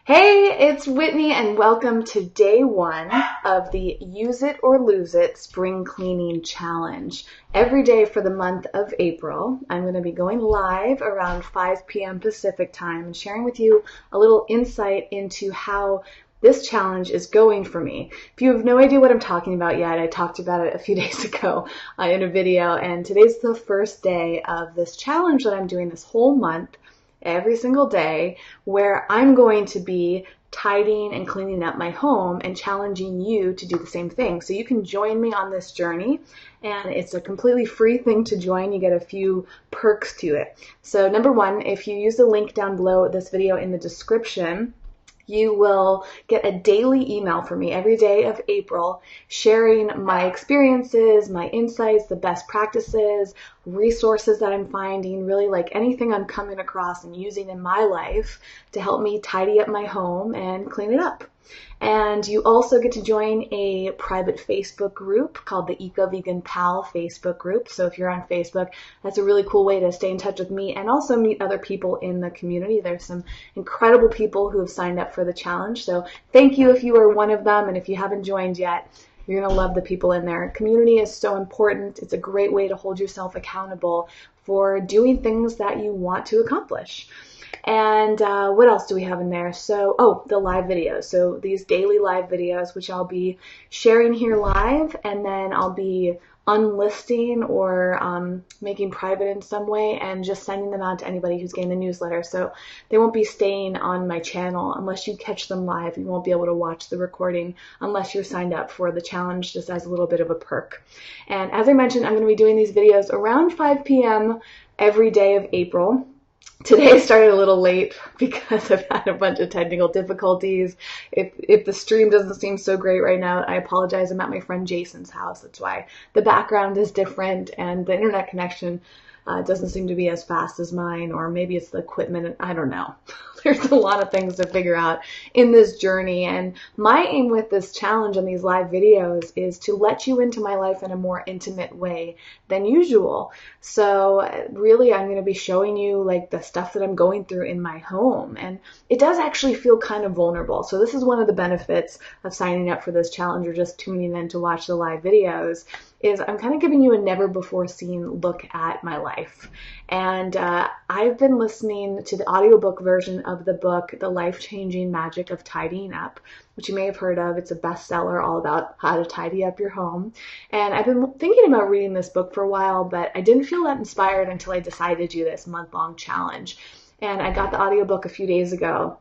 Hey, it's Whitney and welcome to day one of the Use It or Lose It Spring Cleaning Challenge. Every day for the month of April, I'm going to be going live around 5 p.m. Pacific time and sharing with you a little insight into how this challenge is going for me. If you have no idea what I'm talking about yet, I talked about it a few days ago in a video, and today's the first day of this challenge that I'm doing this whole month, every single day, where I'm going to be tidying and cleaning up my home and challenging you to do the same thing. So you can join me on this journey, and it's a completely free thing to join. You get a few perks to it. So number one, if you use the link down below this video in the description, you will get a daily email from me every day of April sharing my experiences, my insights, the best practices, resources that I'm finding, really like anything I'm coming across and using in my life to help me tidy up my home and clean it up. And you also get to join a private Facebook group called the Eco Vegan Pal Facebook group. So if you're on Facebook, that's a really cool way to stay in touch with me and also meet other people in the community. There's some incredible people who have signed up for the challenge. So thank you if you are one of them. And if you haven't joined yet, you're going to love the people in there. Community is so important. It's a great way to hold yourself accountable for doing things that you want to accomplish. And what else do we have in there? So, the live videos. So these daily live videos, which I'll be sharing here live, and then I'll be unlisting or making private in some way and just sending them out to anybody who's getting the newsletter. So they won't be staying on my channel unless you catch them live. You won't be able to watch the recording unless you're signed up for the challenge, just as a little bit of a perk. And as I mentioned, I'm going to be doing these videos around 5 p.m. every day of April. Today started a little late because I've had a bunch of technical difficulties. If the stream doesn't seem so great right now, I apologize. I'm at my friend Jason's house. That's why the background is different and the internet connection doesn't seem to be as fast as mine, or maybe it's the equipment. I don't know. There's a lot of things to figure out in this journey, and my aim with this challenge and these live videos is to let you into my life in a more intimate way than usual. So really, I'm going to be showing you like the stuff that I'm going through in my home, and it does actually feel kind of vulnerable. So this is one of the benefits of signing up for this challenge or just tuning in to watch the live videos, is I'm kind of giving you a never before seen look at my life. And I've been listening to the audiobook version of the book, The Life-Changing Magic of Tidying Up, which you may have heard of. It's a bestseller all about how to tidy up your home. And I've been thinking about reading this book for a while, but I didn't feel that inspired until I decided to do this month-long challenge. And I got the audiobook a few days ago.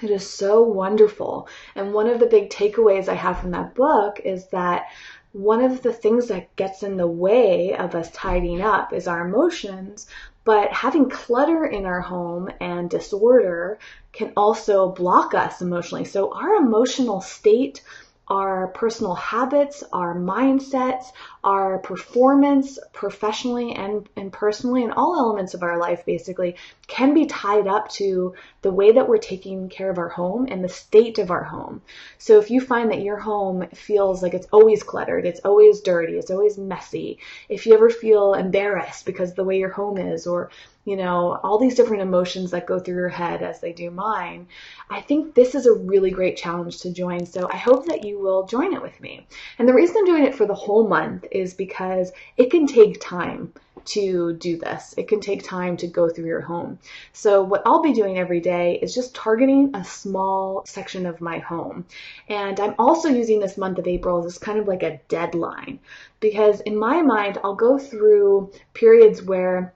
It is so wonderful. And one of the big takeaways I have from that book is that one of the things that gets in the way of us tidying up is our emotions, but having clutter in our home and disorder can also block us emotionally. So our emotional state, our personal habits, our mindsets, our performance professionally and personally, and all elements of our life basically can be tied up to the way that we're taking care of our home and the state of our home. So if you find that your home feels like it's always cluttered, it's always dirty, it's always messy, if you ever feel embarrassed because of the way your home is, or all these different emotions that go through your head as they do mine, I think this is a really great challenge to join. So I hope that you will join it with me. And the reason I'm doing it for the whole month is because it can take time to do this. It can take time to go through your home. So what I'll be doing every day is just targeting a small section of my home. And I'm also using this month of April as kind of like a deadline, because in my mind, I'll go through periods where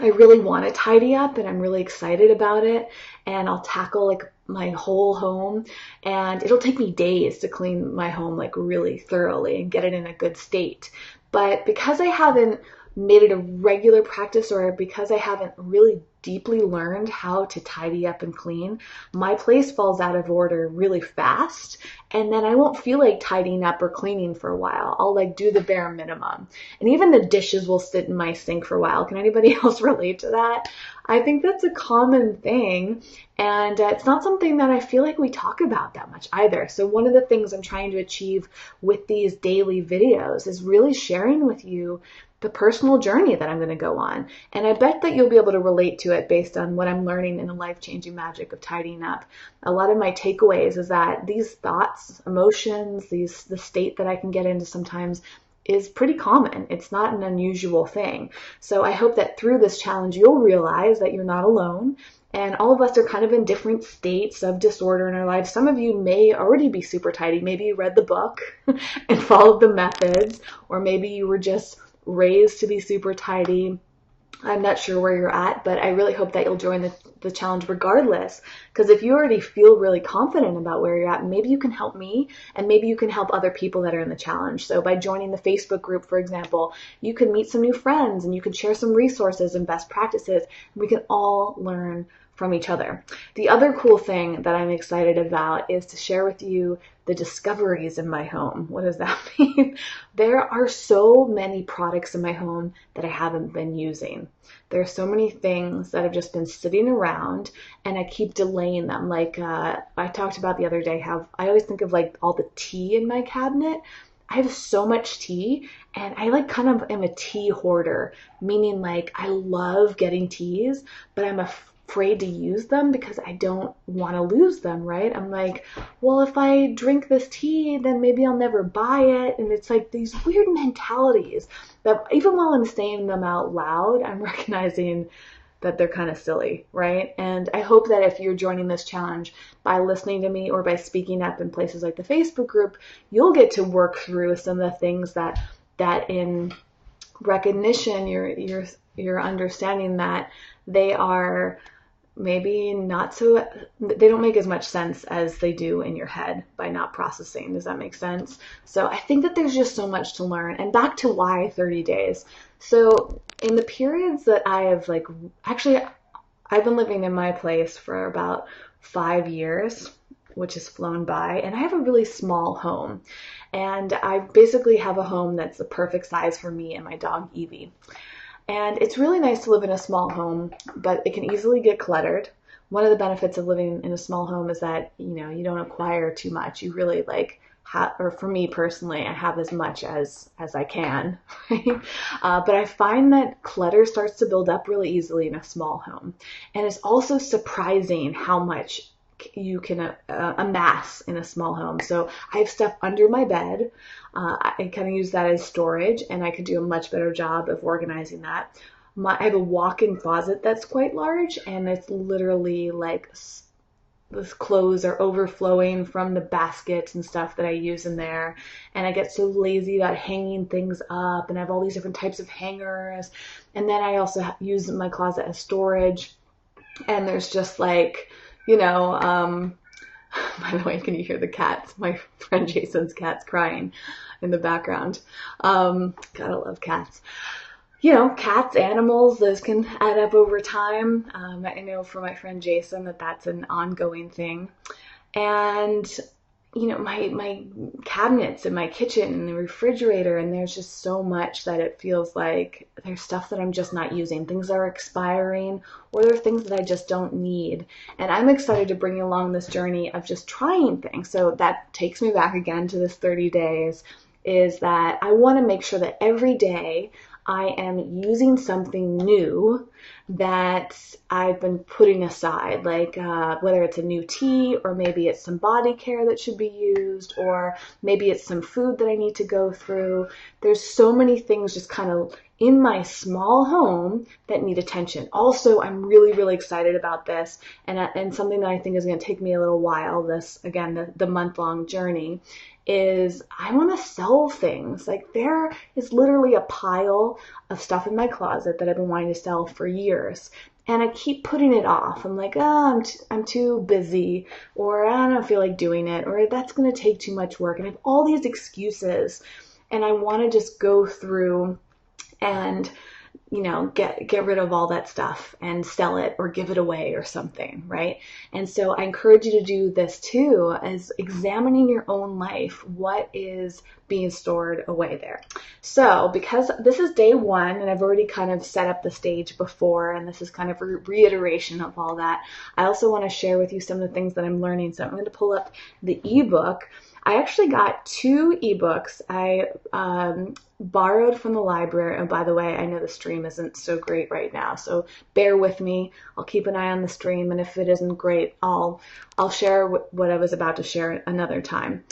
I really want to tidy up and I'm really excited about it, and I'll tackle like my whole home, and it'll take me days to clean my home like really thoroughly and get it in a good state. But because I haven't made it a regular practice, or because I haven't really deeply learned how to tidy up and clean, my place falls out of order really fast, and then I won't feel like tidying up or cleaning for a while. I'll like do the bare minimum, and even the dishes will sit in my sink for a while. Can anybody else relate to that? I think that's a common thing, and it's not something that I feel like we talk about that much either. So one of the things I'm trying to achieve with these daily videos is really sharing with you the personal journey that I'm going to go on. And I bet that you'll be able to relate to it based on what I'm learning in the life-changing magic of tidying up. A lot of my takeaways is that these thoughts, emotions, the state that I can get into sometimes is pretty common. It's not an unusual thing. So I hope that through this challenge, you'll realize that you're not alone. And all of us are kind of in different states of disorder in our lives. Some of you may already be super tidy. Maybe you read the book and followed the methods, or maybe you were just raised to be super tidy. I'm not sure where you're at, but I really hope that you'll join the challenge regardless. Because if you already feel really confident about where you're at, maybe you can help me, and maybe you can help other people that are in the challenge. So by joining the Facebook group, for example, you can meet some new friends and you can share some resources and best practices. We can all learn from each other. The other cool thing that I'm excited about is to share with you the discoveries in my home. What does that mean? There are so many products in my home that I haven't been using. There are so many things that have just been sitting around and I keep delaying them. Like I talked about the other day, how I always think of like all the tea in my cabinet. I have so much tea, and I like kind of am a tea hoarder, meaning like I love getting teas, but I'm afraid to use them because I don't want to lose them, right? I'm like, well, if I drink this tea, then maybe I'll never buy it. And it's like these weird mentalities that even while I'm saying them out loud, I'm recognizing that they're kind of silly, right? And I hope that if you're joining this challenge by listening to me or by speaking up in places like the Facebook group, you'll get to work through some of the things that in recognition, you're understanding that they are maybe not so, they don't make as much sense as they do in your head by not processing. Does that make sense? So I think that there's just so much to learn. And back to why 30 days. So in the periods that I have I've been living in my place for about 5 years, which has flown by, and I have a really small home. And I basically have a home that's the perfect size for me and my dog Evie. And it's really nice to live in a small home, but it can easily get cluttered. One of the benefits of living in a small home is that, you don't acquire too much. You really or for me personally, I have as much as I can, right? But I find that clutter starts to build up really easily in a small home. And it's also surprising how much you can amass in a small home. So I have stuff under my bed. I kind of use that as storage, and I could do a much better job of organizing that. I have a walk-in closet that's quite large, and it's literally like the clothes are overflowing from the baskets and stuff that I use in there. And I get so lazy about hanging things up, and I have all these different types of hangers. And then I also use my closet as storage. And there's just by the way, can you hear the cats? My friend Jason's cat's crying in the background. Gotta love cats. Cats, animals, those can add up over time. I know for my friend Jason that's an ongoing thing. And, my cabinets in my kitchen and the refrigerator, and there's just so much that it feels like there's stuff that I'm just not using. Things are expiring, or there are things that I just don't need. And I'm excited to bring you along this journey of just trying things. So that takes me back again to this 30 days, is that I want to make sure that every day I am using something new that I've been putting aside, like whether it's a new tea, or maybe it's some body care that should be used, or maybe it's some food that I need to go through. There's so many things just kind of in my small home that need attention. Also, I'm really, really excited about this, and something that I think is going to take me a little while, the month-long journey, is I want to sell things. Like, there is literally a pile of stuff in my closet that I've been wanting to sell for years. And I keep putting it off. I'm like, I'm too busy, or I don't feel like doing it, or that's going to take too much work. And I have all these excuses, and I want to just go through and get rid of all that stuff and sell it or give it away or something, right? And so I encourage you to do this too, as examining your own life. What is being stored away there? So because this is day 1, and I've already kind of set up the stage before, and this is kind of a reiteration of all that, I also want to share with you some of the things that I'm learning. So I'm going to pull up the ebook. I actually got 2 ebooks. I borrowed from the library. And by the way, I know the stream isn't so great right now, so bear with me. I'll keep an eye on the stream, and if it isn't great, I'll share what I was about to share another time.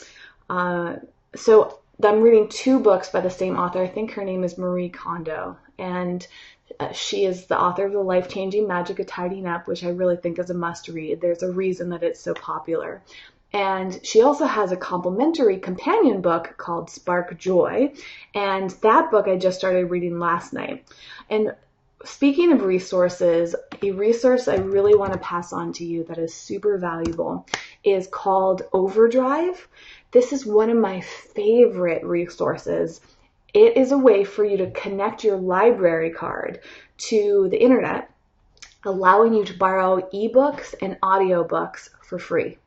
So I'm reading 2 books by the same author. I think her name is Marie Kondo, and she is the author of The Life-Changing Magic of Tidying Up, which I really think is a must-read. There's a reason that it's so popular. And she also has a complimentary companion book called Spark Joy, and that book I just started reading last night. And speaking of resources, a resource I really want to pass on to you that is super valuable is called Overdrive. This is one of my favorite resources. It is a way for you to connect your library card to the internet, allowing you to borrow ebooks and audiobooks for free.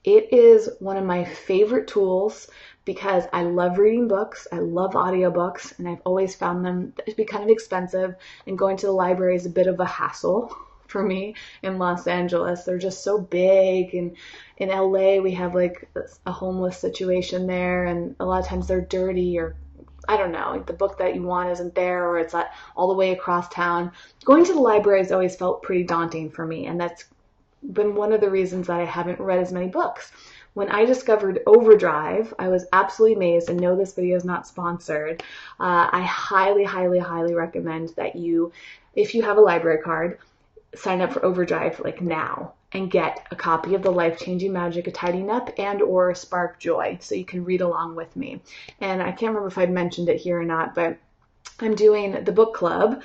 It is one of my favorite tools because I love reading books, I love audiobooks, and I've always found them to be kind of expensive, and going to the library is a bit of a hassle for me in Los Angeles. They're just so big, and in LA we have like a homeless situation there, and a lot of times they're dirty, or I don't know, like the book that you want isn't there, or it's all the way across town. Going to the library has always felt pretty daunting for me, and that's been one of the reasons that I haven't read as many books. When I discovered Overdrive, I was absolutely amazed, and no, this video is not sponsored. I highly, highly, highly recommend that you, if you have a library card, sign up for Overdrive like now and get a copy of The Life-Changing Magic of Tidying Up and or Spark Joy so you can read along with me. And I can't remember if I mentioned it here or not, but I'm doing the book club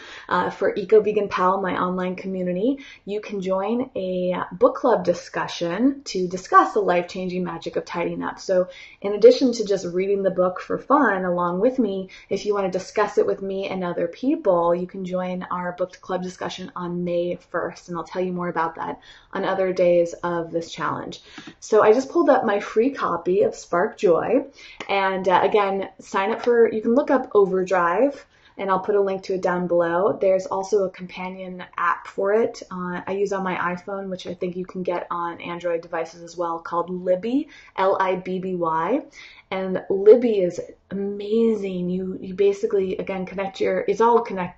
for Eco Vegan Pal, my online community. You can join a book club discussion to discuss the life-changing magic of tidying up. So in addition to just reading the book for fun along with me, if you want to discuss it with me and other people, you can join our book club discussion on May 1st. And I'll tell you more about that on other days of this challenge. So I just pulled up my free copy of Spark Joy. And again, you can look up Overdrive, and I'll put a link to it down below. There's also a companion app for it. I use on my iPhone, which I think you can get on Android devices as well, called Libby, Libby. And Libby is amazing. You basically, again,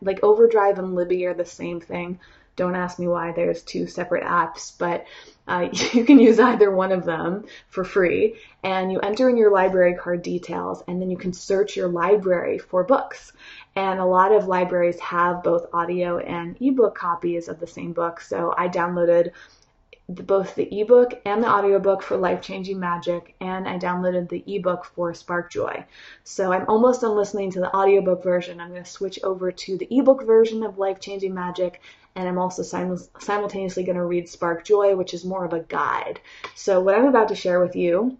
like Overdrive and Libby are the same thing. Don't ask me why there's 2 separate apps, but you can use either one of them for free. And you enter in your library card details, and then you can search your library for books. And a lot of libraries have both audio and ebook copies of the same book. So I downloaded both the ebook and the audiobook for Life-Changing Magic, and I downloaded the ebook for Spark Joy. So I'm almost done listening to the audiobook version. I'm going to switch over to the ebook version of Life-Changing Magic, and I'm also simultaneously going to read Spark Joy, which is more of a guide. So what I'm about to share with you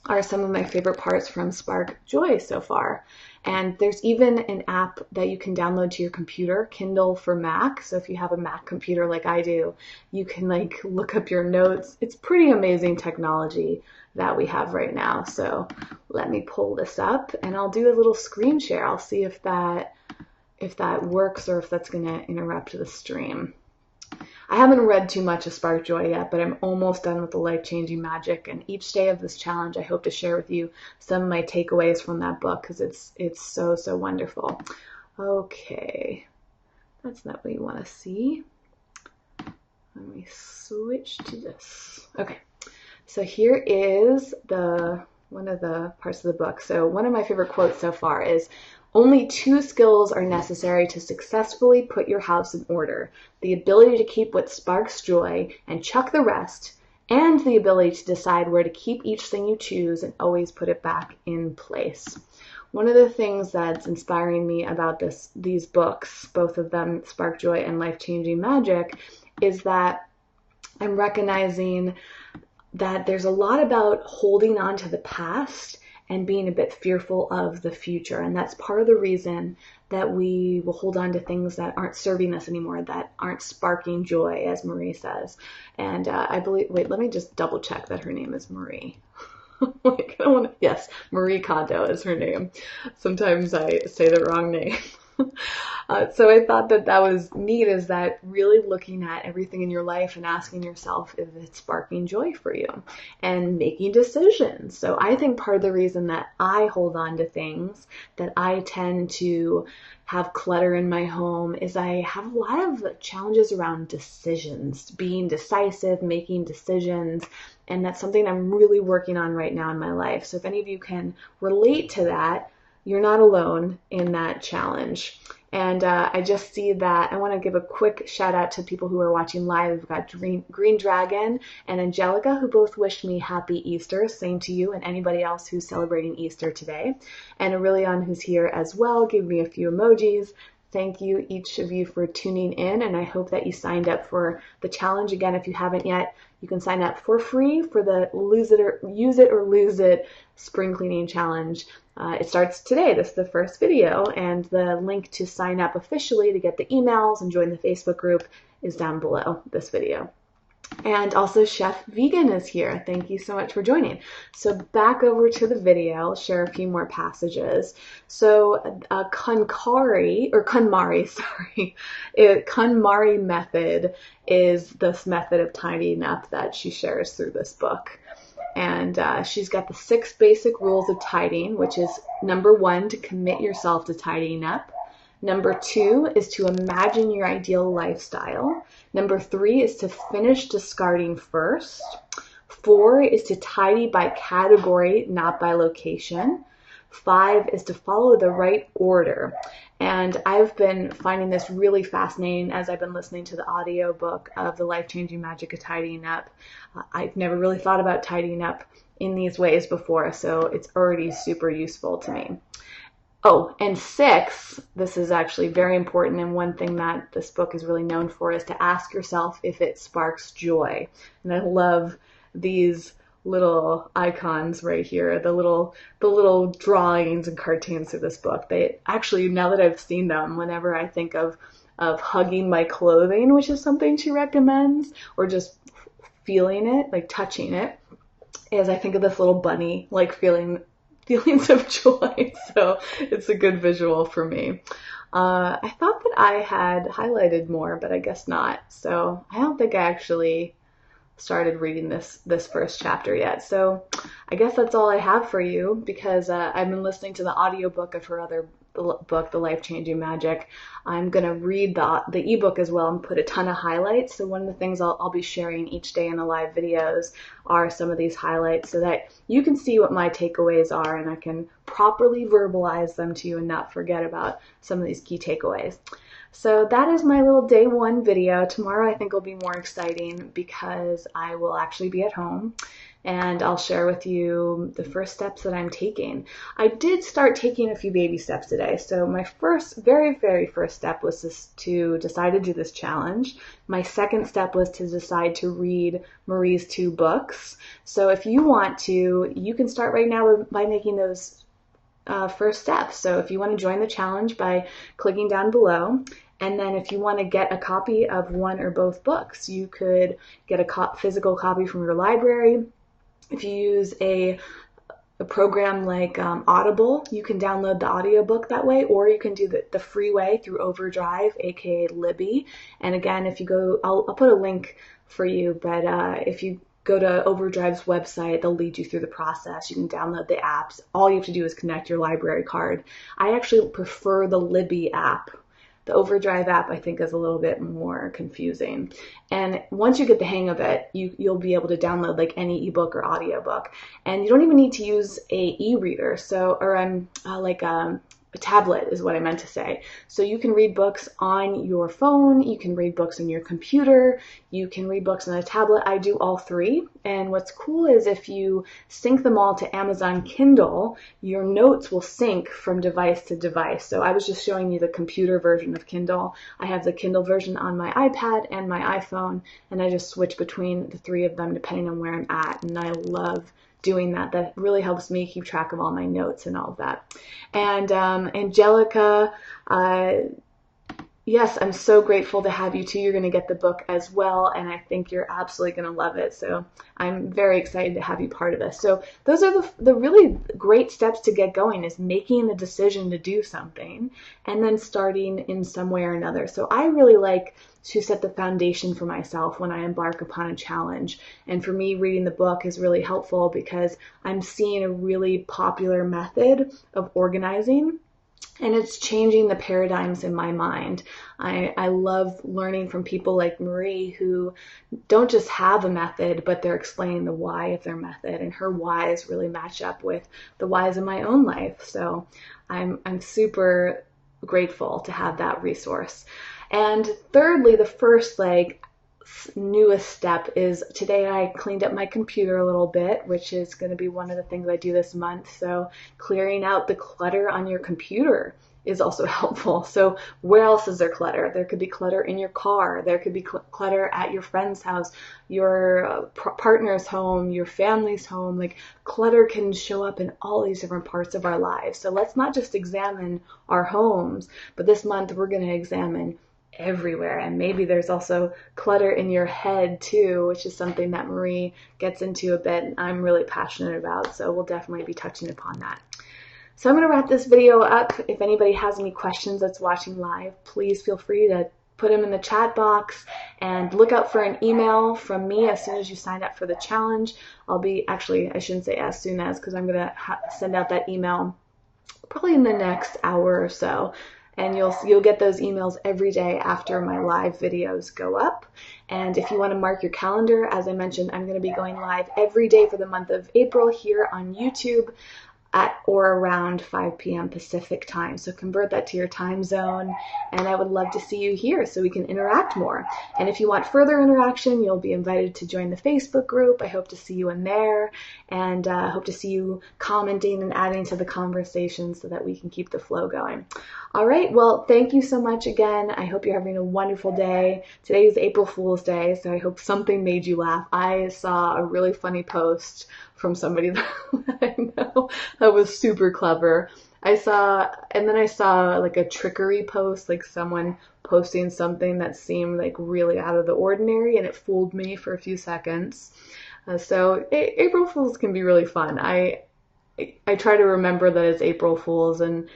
are some of my favorite parts from Spark Joy so far. And there's even an app that you can download to your computer, Kindle for Mac. So if you have a Mac computer like I do, you can look up your notes. It's pretty amazing technology that we have right now. So let me pull this up, and I'll do a little screen share. I'll see if that works or if that's going to interrupt the stream. I haven't read too much of Spark Joy yet, but I'm almost done with the Life-Changing Magic, and each day of this challenge I hope to share with you some of my takeaways from that book, because it's so, so wonderful. Okay, that's not what you want to see. Let me switch to this. Okay, so here is one of the parts of the book. So one of my favorite quotes so far is, "Only 2 skills are necessary to successfully put your house in order: the ability to keep what sparks joy and chuck the rest, and the ability to decide where to keep each thing you choose and always put it back in place." One of the things that's inspiring me about these books, both of them, Spark Joy and Life-Changing Magic, is that I'm recognizing that there's a lot about holding on to the past and being a bit fearful of the future. And that's part of the reason that we will hold on to things that aren't serving us anymore, that aren't sparking joy, as Marie says. And I believe, wait, let me just double check that her name is Marie. Yes, Marie Kondo is her name. Sometimes I say the wrong name. So I thought that that was neat, is that really looking at everything in your life and asking yourself if it's sparking joy for you and making decisions. So I think part of the reason that I hold on to things, that I tend to have clutter in my home, is I have a lot of challenges around decisions, being decisive, making decisions. And that's something I'm really working on right now in my life. So if any of you can relate to that, you're not alone in that challenge. And I just see that I want to give a quick shout out to people who are watching live. We've got Green Dragon and Angelica, who both wished me happy Easter. Same to you and anybody else who's celebrating Easter today. And Aurelion, who's here as well, gave me a few emojis. Thank you, each of you, for tuning in, and I hope that you signed up for the challenge. Again, if you haven't yet, you can sign up for free for the Use It or Lose It Spring Cleaning Challenge. It starts today. This is the first video, and the link to sign up officially to get the emails and join the Facebook group is down below this video. And also Chef Vegan is here. Thank you so much for joining. So back over to the video, I'll share a few more passages. So KonMari method is this method of tidying up that she shares through this book. And she's got the 6 basic rules of tidying, which is number 1, to commit yourself to tidying up. Number 2 is to imagine your ideal lifestyle. Number 3 is to finish discarding first. 4 is to tidy by category, not by location. 5 is to follow the right order. And I've been finding this really fascinating as I've been listening to the audiobook of The Life-Changing Magic of Tidying Up. I've never really thought about tidying up in these ways before, so it's already super useful to me. Oh, and 6, this is actually very important, and one thing that this book is really known for is to ask yourself if it sparks joy. And I love these little icons right here, the little drawings and cartoons through this book. They actually, now that I've seen them, whenever I think of hugging my clothing, which is something she recommends, or just feeling it, like touching it, is I think of this little bunny, like feelings of joy. So it's a good visual for me. I thought that I had highlighted more, but I guess not. So I don't think I actually started reading this first chapter yet. So I guess that's all I have for you, because I've been listening to the audiobook of her other book, The Life-Changing Magic. I'm going to read the ebook as well and put a ton of highlights. So one of the things I'll be sharing each day in the live videos are some of these highlights, so that you can see what my takeaways are and I can properly verbalize them to you and not forget about some of these key takeaways. So that is my little day 1 video. Tomorrow I think will be more exciting because I will actually be at home and I'll share with you the first steps that I'm taking. I did start taking a few baby steps today. So my very first step was to decide to do this challenge. My second step was to decide to read Marie's 2 books. So if you want to, you can start right now by making those first steps. So if you want to join the challenge by clicking down below, and then if you want to get a copy of one or both books, you could get a physical copy from your library. If you use a program like Audible, you can download the audiobook that way, or you can do the free way through Overdrive, aka Libby. And again, if you go, I'll put a link for you, but if you go to Overdrive's website, they'll lead you through the process. You can download the apps. All you have to do is connect your library card. I actually prefer the Libby app. The Overdrive app, I think, is a little bit more confusing. And once you get the hang of it, you'll be able to download like any ebook or audiobook. And you don't even need to use a e-reader. A tablet is what I meant to say. So you can read books on your phone, you can read books on your computer, you can read books on a tablet. I do all 3. And what's cool is if you sync them all to Amazon Kindle, your notes will sync from device to device. So I was just showing you the computer version of Kindle. I have the Kindle version on my iPad and my iPhone, and I just switch between the 3 of them depending on where I'm at. And I love doing that. That really helps me keep track of all my notes and all of that. And Angelica, Yes, I'm so grateful to have you too. You're going to get the book as well, and I think you're absolutely going to love it. So I'm very excited to have you part of this. So those are the really great steps to get going, is making the decision to do something and then starting in some way or another. So I really like to set the foundation for myself when I embark upon a challenge. And for me, reading the book is really helpful because I'm seeing a really popular method of organizing, and it's changing the paradigms in my mind. I love learning from people like Marie, who don't just have a method, but they're explaining the why of their method, and her whys really match up with the whys in my own life. So I'm super grateful to have that resource. And thirdly, the first newest step is today I cleaned up my computer a little bit, which is going to be one of the things I do this month. So clearing out the clutter on your computer is also helpful. So where else is there clutter? There could be clutter in your car. There could be clutter at your friend's house, your partner's home, your family's home. Like, clutter can show up in all these different parts of our lives. So let's not just examine our homes, but this month we're going to examine everywhere. And maybe there's also clutter in your head too, which is something that Marie gets into a bit and I'm really passionate about. So we'll definitely be touching upon that. So I'm going to wrap this video up. If anybody has any questions that's watching live, please feel free to put them in the chat box, and look out for an email from me as soon as you sign up for the challenge. I shouldn't say as soon as, because I'm going to send out that email probably in the next hour or so. And you'll get those emails every day after my live videos go up. And if you want to mark your calendar, as I mentioned, I'm going to be going live every day for the month of April here on YouTube at or around 5 p.m. Pacific time. So convert that to your time zone, and I would love to see you here so we can interact more. And if you want further interaction, you'll be invited to join the Facebook group. I hope to see you in there, and hope to see you commenting and adding to the conversation so that we can keep the flow going. All right, well, thank you so much again. I hope you're having a wonderful day. Today is April Fool's Day, so I hope something made you laugh. I saw a really funny post from somebody that I know that was super clever. I saw like a trickery post, like someone posting something that seemed like really out of the ordinary, and it fooled me for a few seconds. So April Fools can be really fun. I try to remember that it's April Fools, and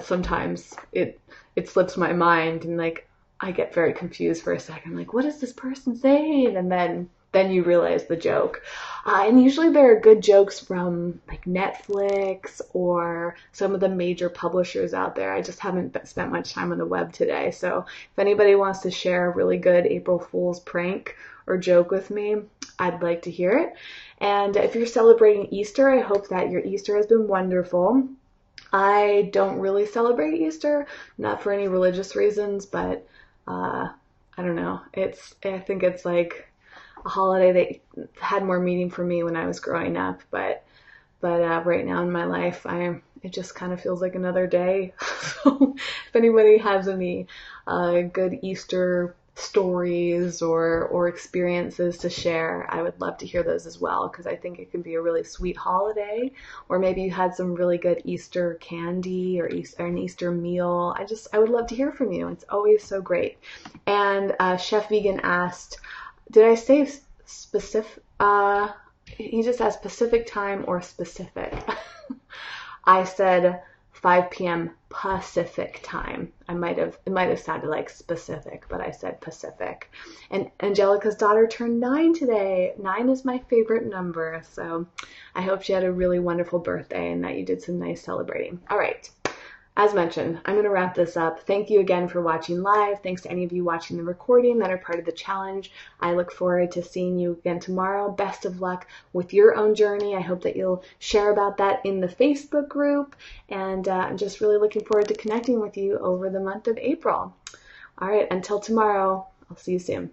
sometimes it slips my mind, and like I get very confused for a second, like, what is this person saying? And then you realize the joke. And usually there are good jokes from like Netflix or some of the major publishers out there. I just haven't spent much time on the web today. So if anybody wants to share a really good April Fool's prank or joke with me, I'd like to hear it. And if you're celebrating Easter, I hope that your Easter has been wonderful. I don't really celebrate Easter, not for any religious reasons, but I don't know. I think it's like a holiday that had more meaning for me when I was growing up, but right now in my life, it just kind of feels like another day. So if anybody has any good Easter stories or experiences to share, I would love to hear those as well, because I think it can be a really sweet holiday. Or maybe you had some really good Easter candy or an Easter meal. I would love to hear from you. It's always so great. And Chef Vegan asked, did I say specific? He just asked Pacific time or specific. I said 5 p.m. Pacific time. It might have sounded like specific, but I said Pacific. And Angelica's daughter turned 9 today. 9 is my favorite number. So I hope she had a really wonderful birthday and that you did some nice celebrating. All right. As mentioned, I'm going to wrap this up. Thank you again for watching live. Thanks to any of you watching the recording that are part of the challenge. I look forward to seeing you again tomorrow. Best of luck with your own journey. I hope that you'll share about that in the Facebook group. And I'm just really looking forward to connecting with you over the month of April. All right, until tomorrow, I'll see you soon.